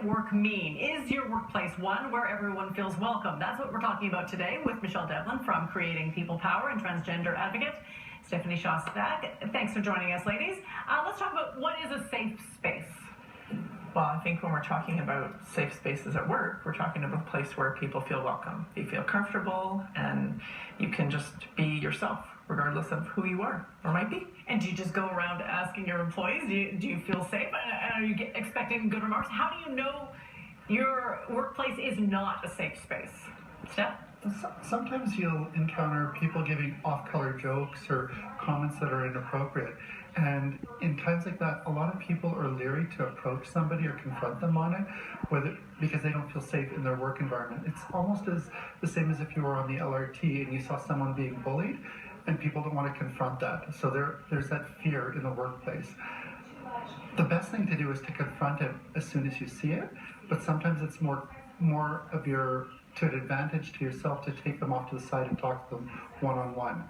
work mean? Is your workplace one where everyone feels welcome? That's what we're talking about today with Michelle Devlin from Creating People Power and transgender advocate Stephanie Shostak. Thanks for joining us, ladies. Let's talk about what is a safe space. Well, I think when we're talking about safe spaces at work, we're talking about a place where people feel welcome. You feel comfortable and you can just be yourself, regardless of who you are or might be. And do you just go around asking your employees, do you feel safe? And are you expecting good remarks? How do you know your workplace is not a safe space? Steph? Sometimes you'll encounter people giving off-color jokes or comments that are inappropriate. And in times like that, a lot of people are leery to approach somebody or confront them on it, because they don't feel safe in their work environment. It's almost the same as if you were on the LRT and you saw someone being bullied, and people don't want to confront that. So there's that fear in the workplace. The best thing to do is to confront it as soon as you see it, but sometimes it's more to an advantage to yourself to take them off to the side and talk to them one-on-one.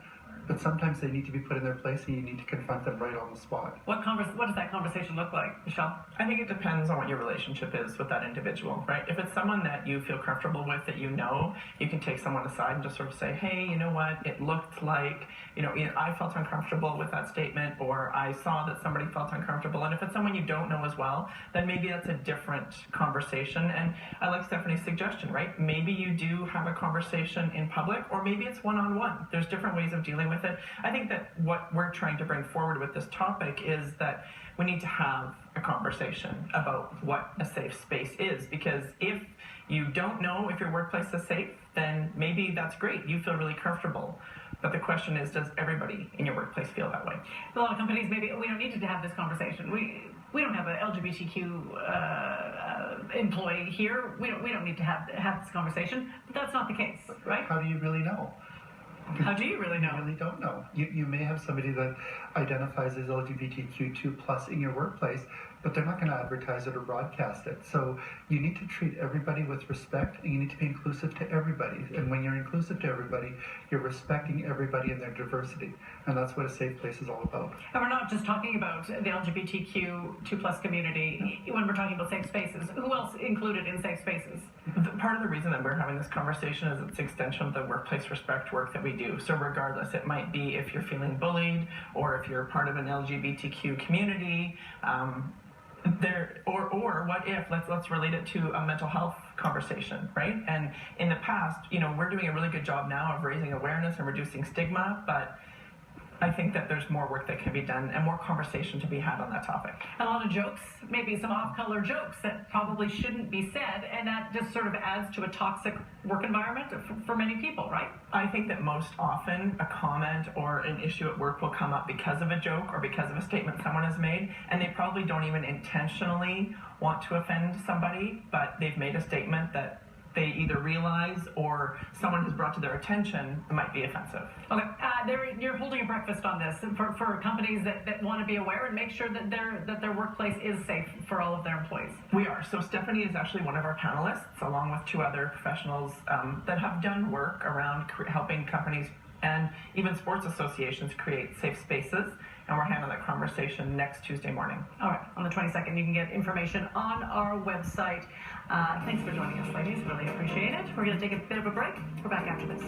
But sometimes they need to be put in their place and you need to confront them right on the spot. What does that conversation look like, Michelle? I think it depends on what your relationship is with that individual, right? If it's someone that you feel comfortable with, that you can take someone aside and just sort of say, hey, you know what, it looked like, I felt uncomfortable with that statement, or I saw that somebody felt uncomfortable. And if it's someone you don't know as well, then maybe that's a different conversation. And I like Stephanie's suggestion, right? Maybe you do have a conversation in public, or maybe it's one-on-one. There's different ways of dealing with it. I think that what we're trying to bring forward with this topic is that we need to have a conversation about what a safe space is, because if you don't know if your workplace is safe, then maybe that's great. You feel really comfortable. But the question is, does everybody in your workplace feel that way? A lot of companies, maybe we don't need to have this conversation. We don't have an LGBTQ employee here. We don't need to have this conversation. But that's not the case, right? How do you really know? How do you really know? You really don't know. You may have somebody that identifies as LGBTQ2+ in your workplace, but they're not going to advertise it or broadcast it. So you need to treat everybody with respect, and you need to be inclusive to everybody. And when you're inclusive to everybody, you're respecting everybody and their diversity. And that's what a safe place is all about. And we're not just talking about the LGBTQ2+ community. When we're talking about safe spaces, who else included in safe spaces? Part of the reason that we're having this conversation is it's an extension of the workplace respect work that we do. So regardless, it might be if you're feeling bullied or if you're part of an LGBTQ community, or what if, let's relate it to a mental health conversation, right? And in the past, we're doing a really good job now of raising awareness and reducing stigma, but I think that there's more work that can be done and more conversation to be had on that topic. A lot of jokes, maybe some off-color jokes that probably shouldn't be said, and that just sort of adds to a toxic work environment for many people, right? I think that most often a comment or an issue at work will come up because of a joke or because of a statement someone has made, and they probably don't even intentionally want to offend somebody, but they've made a statement that they either realize or someone has brought to their attention might be offensive. Okay, you're holding a breakfast on this for companies that want to be aware and make sure that their workplace is safe for all of their employees. We are. So Stephanie is actually one of our panelists, along with two other professionals that have done work around helping companies and even sports associations create safe spaces. And we're having that conversation next Tuesday morning. All right, on the 22nd. You can get information on our website. Thanks for joining us, ladies. Really appreciate it. We're going to take a bit of a break. We're back after this.